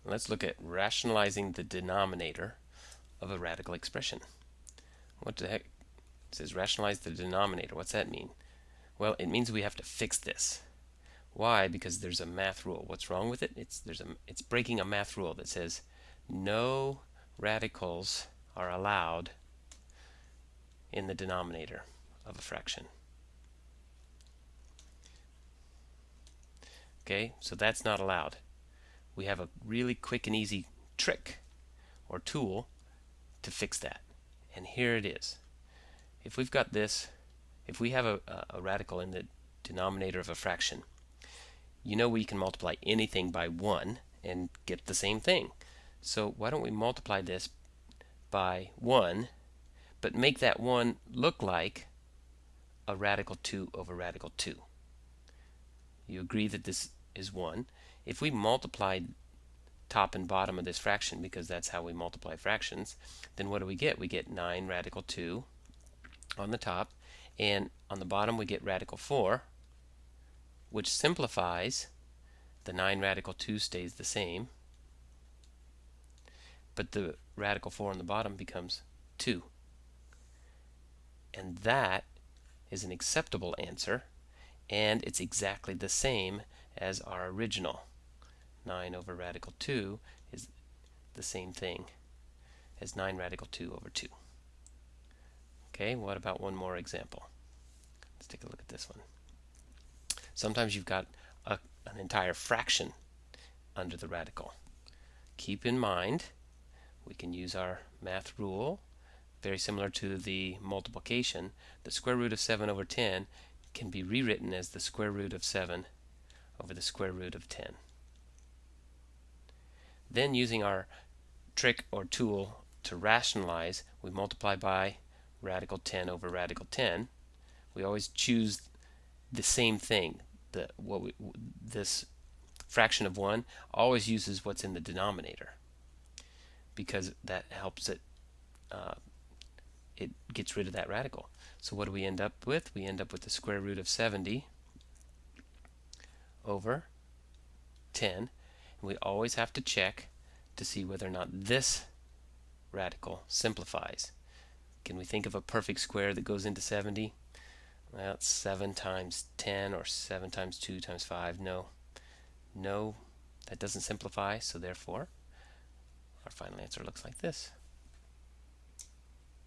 Let's look at rationalizing the denominator of a radical expression. What the heck? It says rationalize the denominator. What's that mean? Well, it means we have to fix this. Why? Because there's a math rule. What's wrong with it? It's breaking a math rule that says no radicals are allowed in the denominator of a fraction. Okay, so that's not allowed. We have a really quick and easy trick or tool to fix that. And here it is. If we've got this, if we have a radical in the denominator of a fraction, you know we can multiply anything by 1 and get the same thing. So why don't we multiply this by 1, but make that 1 look like a radical 2 over radical 2. You agree that this is 1. If we multiply top and bottom of this fraction, because that's how we multiply fractions, then what do we get? We get 9 radical 2 on the top, and on the bottom we get radical 4, which simplifies. The 9 radical 2 stays the same, but the radical 4 on the bottom becomes 2. And that is an acceptable answer, and it's exactly the same as our original. 9 over radical 2 is the same thing as 9 radical 2 over 2. Okay, what about one more example? Let's take a look at this one. Sometimes you've got an entire fraction under the radical. Keep in mind, we can use our math rule, very similar to the multiplication. The square root of 7 over 10 can be rewritten as the square root of 7 over the square root of 10. Then, using our trick or tool to rationalize, we multiply by radical 10 over radical 10. We always choose the same thing. This fraction of 1 always uses what's in the denominator, because that helps it it gets rid of that radical. So what do we end up with? We end up with the square root of 70 over 10. And we always have to check to see whether or not this radical simplifies. Can we think of a perfect square that goes into 70? Well, it's 7 times 10 or 7 times 2 times 5. No, that doesn't simplify, so therefore our final answer looks like this.